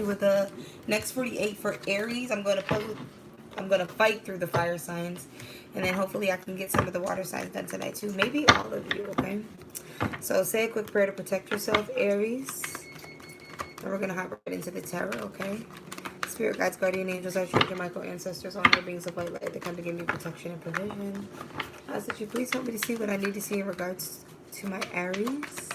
with the next 48 for Aries. I'm gonna fight through the fire signs, and then hopefully I can get some of the water signs done tonight too. Maybe all of you, okay? So say a quick prayer to protect yourself, Aries. And we're gonna hop right into the tarot, okay? Spirit guides, guardian angels, archangel Michael, ancestors, all other beings of white light that come to give me protection and provision. I ask that you please help me to see what I need to see in regards to my Aries.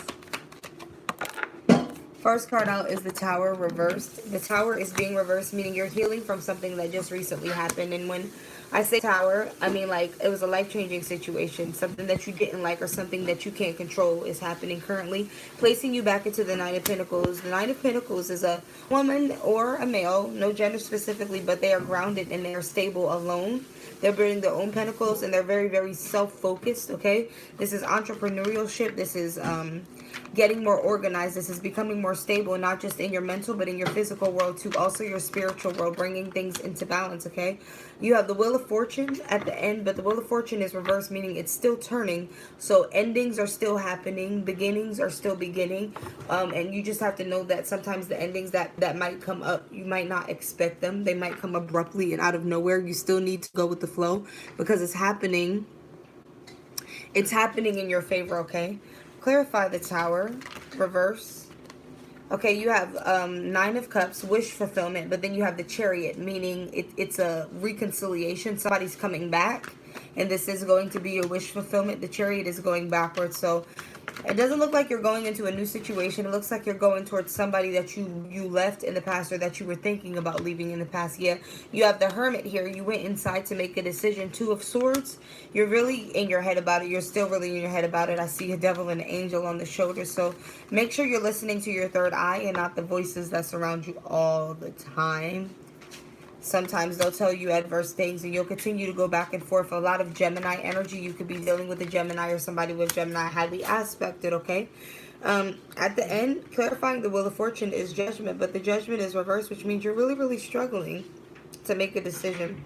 First card out is the Tower reversed. The Tower is being reversed, meaning you're healing from something that just recently happened. And when I say Tower, I mean like it was a life-changing situation. Something that you didn't like or something that you can't control is happening currently, placing you back into the Nine of Pentacles. The Nine of Pentacles is a woman or a male, no gender specifically, but they are grounded and they are stable alone. They're building their own pentacles and they're very, very self-focused, okay? This is entrepreneurship. This is getting more organized. This is becoming more stable, not just in your mental, but in your physical world too. Also your spiritual world, bringing things into balance, okay? You have the Wheel of Fortune at the end, but the Wheel of Fortune is reversed, meaning it's still turning. So endings are still happening. Beginnings are still beginning. And you just have to know that sometimes the endings that might come up, you might not expect them. They might come abruptly and out of nowhere. You still need to go with the flow because it's happening. It's happening in your favor, okay? Clarify the Tower, reverse. Okay, you have Nine of Cups, wish fulfillment, but then you have the Chariot, meaning it's a reconciliation. Somebody's coming back, and this is going to be your wish fulfillment. The Chariot is going backwards, so it doesn't look like you're going into a new situation. It looks like you're going towards somebody that you left in the past or that you were thinking about leaving in the past. Yeah, you have the Hermit here. You went inside to make a decision. Two of Swords. You're really in your head about it. You're still really in your head about it. I see a devil and an angel on the shoulder. So make sure you're listening to your third eye and not the voices that surround you all the time. Sometimes they'll tell you adverse things and you'll continue to go back and forth. A lot of Gemini energy. You could be dealing with a Gemini or somebody with Gemini highly aspected, okay? At the end, clarifying the Wheel of Fortune is judgment, but the judgment is reversed, which means you're really, really struggling to make a decision.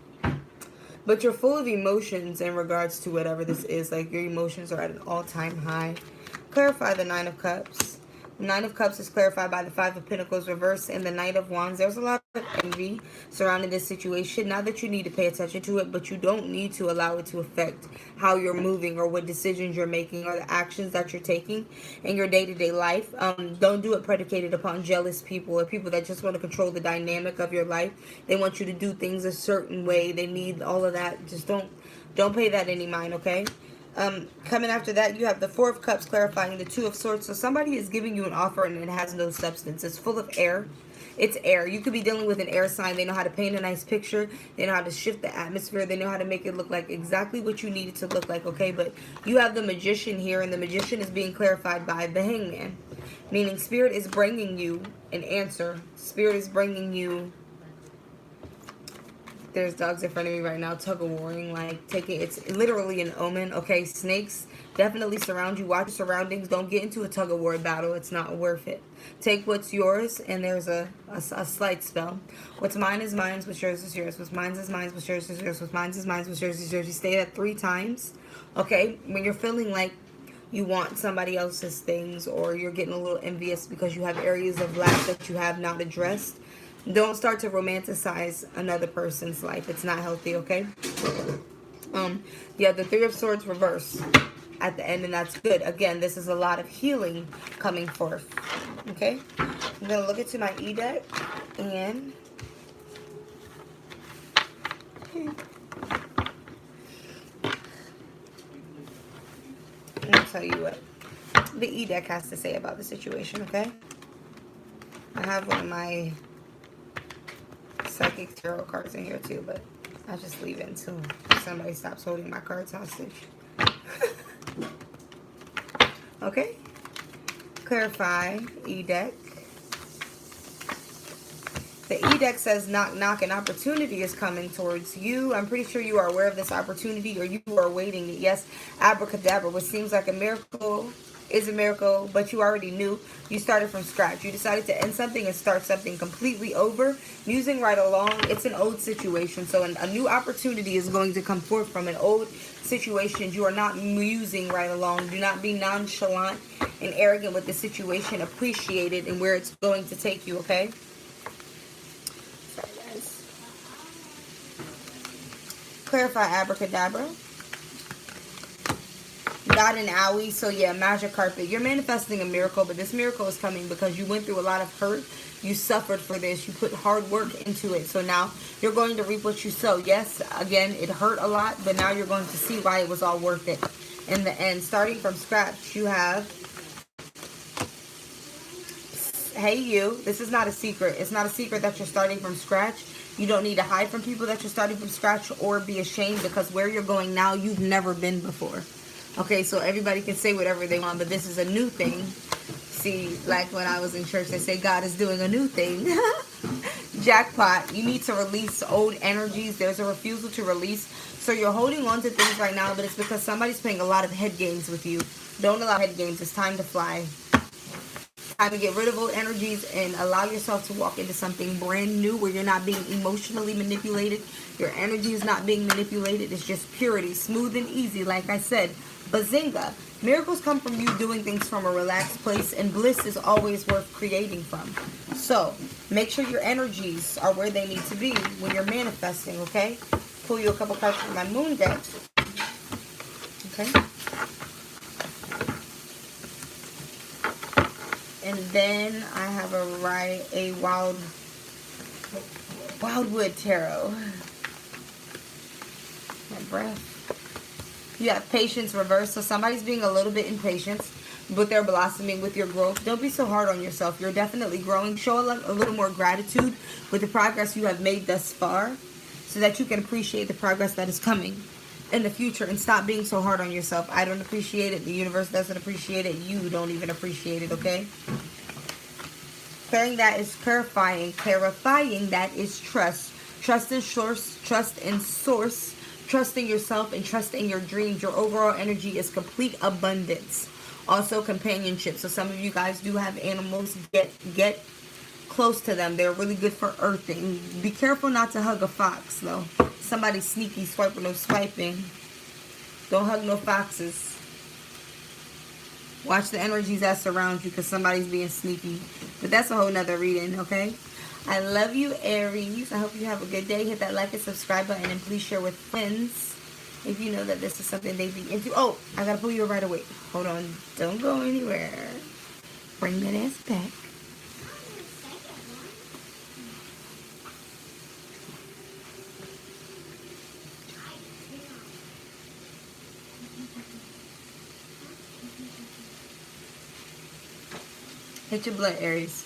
But you're full of emotions in regards to whatever this is. Like your emotions are at an all-time high. Clarify the Nine of Cups. The Nine of Cups is clarified by the Five of Pentacles reversed and the Knight of Wands. There's a lot of envy surrounding this situation. Not that you need to pay attention to it, but you don't need to allow it to affect how you're moving or what decisions you're making or the actions that you're taking in your day-to-day life. Don't do it predicated upon jealous people or people that just want to control the dynamic of your life. They want you to do things a certain way. They need all of that. Just don't pay that any mind, okay? Coming after that, you have the Four of Cups clarifying the Two of Swords. So somebody is giving you an offer and it has no substance. It's full of air. It's air. You could be dealing with an air sign. They know how to paint a nice picture. They know how to shift the atmosphere. They know how to make it look like exactly what you need it to look like, okay? But you have the Magician here, and the Magician is being clarified by the Hangman. Meaning Spirit is bringing you an answer. Spirit is bringing you... There's dogs in front of me right now, tug-of-warring, like it's literally an omen, okay? Snakes definitely surround you. Watch your surroundings. Don't get into a tug-of-war battle. It's not worth it. Take what's yours, and there's a slight spell. What's mine is mine, what's yours is yours. What's mine is mine, what's yours is yours. What's mine is mine, what's yours is yours. You say that 3 times, okay? When you're feeling like you want somebody else's things or you're getting a little envious because you have areas of lack that you have not addressed, don't start to romanticize another person's life. It's not healthy, okay? Yeah, the Three of Swords reverse at the end, and that's good. Again, this is a lot of healing coming forth, okay? I'm going to look into my E deck, and... Okay. I'm going to tell you what the E deck has to say about the situation, okay? I have one of my Psychic Tarot cards in here too, but I'll just leave it until somebody stops holding my cards hostage. Okay. Clarify E deck. The E deck says knock knock, an opportunity is coming towards you. I'm pretty sure you are aware of this opportunity or you are waiting. Yes, abracadabra, which seems like a miracle, is a miracle, but you already knew. You started from scratch. You decided to end something and start something completely over. Musing right along, it's an old situation. So a new opportunity is going to come forth from an old situation. You are not musing right along. Do not be nonchalant and arrogant with the situation. Appreciate it and where it's going to take you, okay? Clarify abracadabra. Not an owie, so yeah, magic carpet. You're manifesting a miracle, but this miracle is coming because you went through a lot of hurt. You suffered for this. You put hard work into it. So now you're going to reap what you sow. Yes, again, it hurt a lot, but now you're going to see why it was all worth it in the end. Starting from scratch, you have, hey you, this is not a secret. It's not a secret that you're starting from scratch. You don't need to hide from people that you're starting from scratch or be ashamed, because where you're going now, you've never been before. Okay, so everybody can say whatever they want, but this is a new thing. See, like when I was in church, they say God is doing a new thing. Jackpot. You need to release old energies. There's a refusal to release. So you're holding on to things right now, but it's because somebody's playing a lot of head games with you. Don't allow head games. It's time to fly. Time to get rid of old energies and allow yourself to walk into something brand new where you're not being emotionally manipulated. Your energy is not being manipulated. It's just purity, smooth and easy. Like I said, bazinga. Miracles come from you doing things from a relaxed place, and bliss is always worth creating from. So make sure your energies are where they need to be when you're manifesting, okay? Pull you a couple cards from my moon deck. Okay. And then I have a Wildwood Tarot. My breath. You have patience reversed. So somebody's being a little bit impatient, but they're blossoming with your growth. Don't be so hard on yourself. You're definitely growing. Show a little more gratitude with the progress you have made thus far, so that you can appreciate the progress that is coming in the future, and stop being so hard on yourself. I don't appreciate it. The universe doesn't appreciate it. You don't even appreciate it, okay? Clearing that is clarifying. Clarifying that is trust. Trust in source. Trust in source. Trust in yourself and trust in your dreams. Your overall energy is complete abundance. Also companionship. So some of you guys do have animals. Get close to them. They're really good for earthing. Be careful not to hug a fox though. Somebody sneaky, swiping or swiping. Don't hug no foxes. Watch the energies that surround you, because somebody's being sneaky. But that's a whole nother reading, okay? I love you, Aries. I hope you have a good day. Hit that like and subscribe button, and please share with friends if you know that this is something they'd be into. Oh, I gotta pull you right away. Hold on. Don't go anywhere. Bring that ass back. Hit your blood, Aries.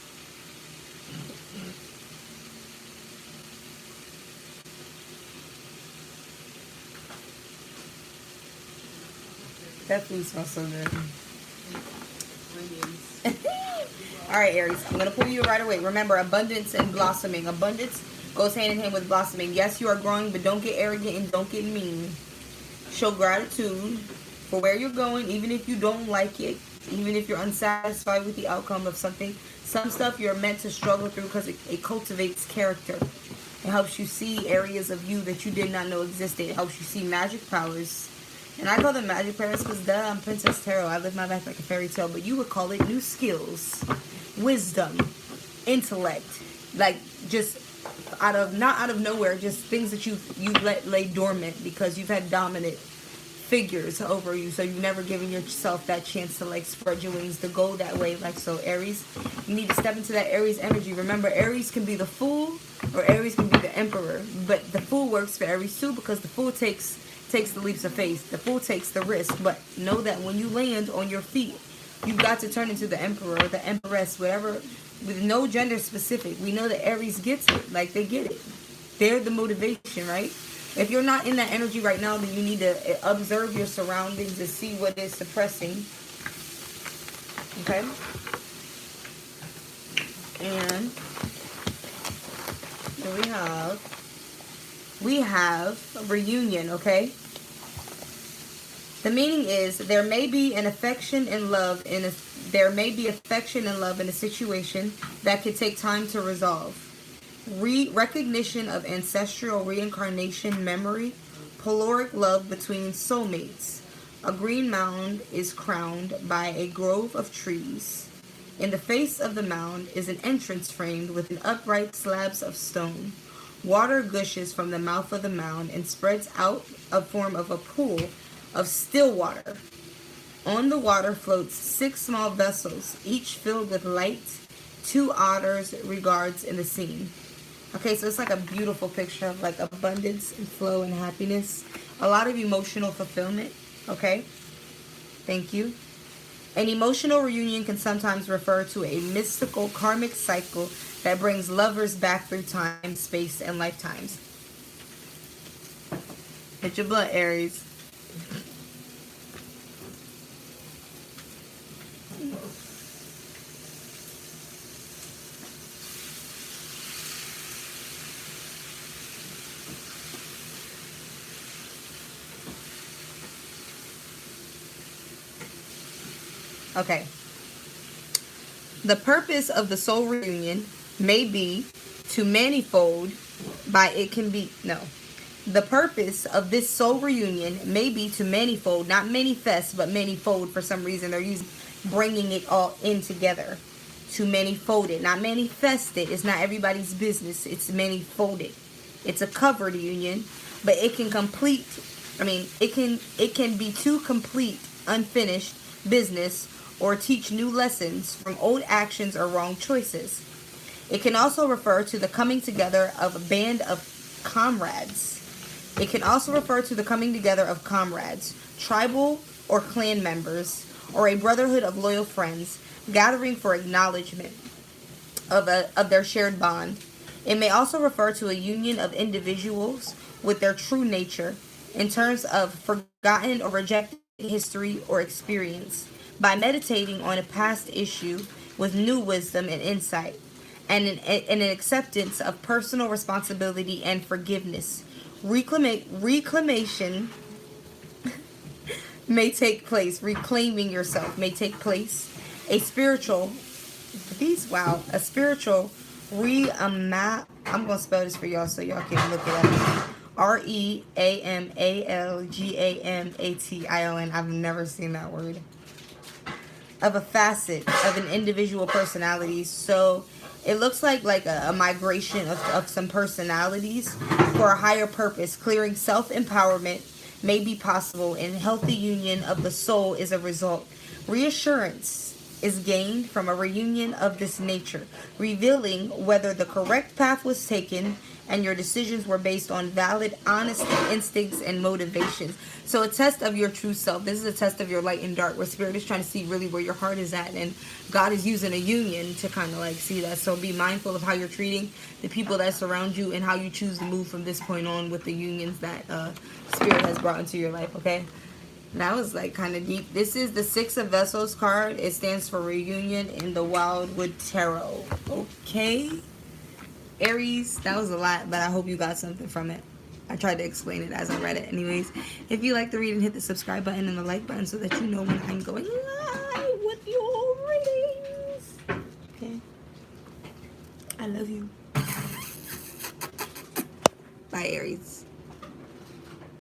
That food smells so good. Alright, Aries. I'm going to pull you right away. Remember, abundance and blossoming. Abundance goes hand in hand with blossoming. Yes, you are growing, but don't get arrogant and don't get mean. Show gratitude for where you're going, even if you don't like it. Even if you're unsatisfied with the outcome of something. Some stuff you're meant to struggle through because it cultivates character. It helps you see areas of you that you did not know existed. It helps you see magic powers. And I call them magic powers because duh, I'm Princess Tarot. I live my life like a fairy tale. But you would call it new skills, wisdom, intellect. Like just not out of nowhere, just things that you let lay dormant because you've had dominant figures over you, so you've never given yourself that chance to like spread your wings to go that way. Like so, Aries, you need to step into that Aries energy. Remember, Aries can be the fool or Aries can be the emperor, but the fool works for Aries too, because the fool takes the leaps of faith. The fool takes the risk. But know that when you land on your feet, you've got to turn into the emperor or the empress, whatever, with no gender specific. We know that Aries gets it. Like they get it. They're the motivation, right? If you're not in that energy right now, then you need to observe your surroundings and see what is suppressing. Okay? And here we have a reunion, okay? The meaning is there may be an affection and love in a situation that could take time to resolve. Recognition of ancestral reincarnation memory, polaric love between soulmates. A green mound is crowned by a grove of trees. In the face of the mound is an entrance framed with an upright slabs of stone. Water gushes from the mouth of the mound and spreads out a form of a pool of still water. On the water floats 6 small vessels, each filled with light. 2 otters regards in the scene. Okay, so it's like a beautiful picture of like abundance and flow and happiness. A lot of emotional fulfillment. Okay, thank you. An emotional reunion can sometimes refer to a mystical karmic cycle that brings lovers back through time, space, and lifetimes. Hit your blunt, Aries. Okay. The purpose of the soul reunion may be to manifold by it can be no. The purpose of this soul reunion may be to manifold, not manifest, but manifold. For some reason they're using bringing it all in together. To manifold it, not manifest it. It's not everybody's business. It's manifolded. It's a covered union, but it can complete. It can be to complete unfinished business or teach new lessons from old actions or wrong choices. It can also refer to the coming together of a band of comrades. It can also refer to the coming together of comrades, tribal or clan members, or a brotherhood of loyal friends, gathering for acknowledgement of their shared bond. It may also refer to a union of individuals with their true nature in terms of forgotten or rejected history or experience by meditating on a past issue with new wisdom and insight and an acceptance of personal responsibility and forgiveness. Reclamation may take place. Reclaiming yourself may take place. A spiritual I'm going to spell this for y'all so y'all can look it up. REAMALGAMATION. I've never seen that word. Of a facet of an individual personality. So it looks like a migration of some personalities for a higher purpose. Clearing self-empowerment may be possible, and healthy union of the soul is a result. Reassurance is gained from a reunion of this nature, revealing whether the correct path was taken and your decisions were based on valid, honest instincts and motivations. So a test of your true self. This is a test of your light and dark, where Spirit is trying to see really where your heart is at, and God is using a union to kind of like see that. So be mindful of how you're treating the people that surround you and how you choose to move from this point on with the unions that Spirit has brought into your life, okay? That was like kind of deep. This is the 6 of Vessels card. It stands for reunion in the Wildwood Tarot. Okay, Aries, that was a lot, but I hope you got something from it. I tried to explain it as I read it. Anyways, if you like the reading, hit the subscribe button and the like button so that you know when I'm going live with your readings. Okay, I love you. Bye, Aries.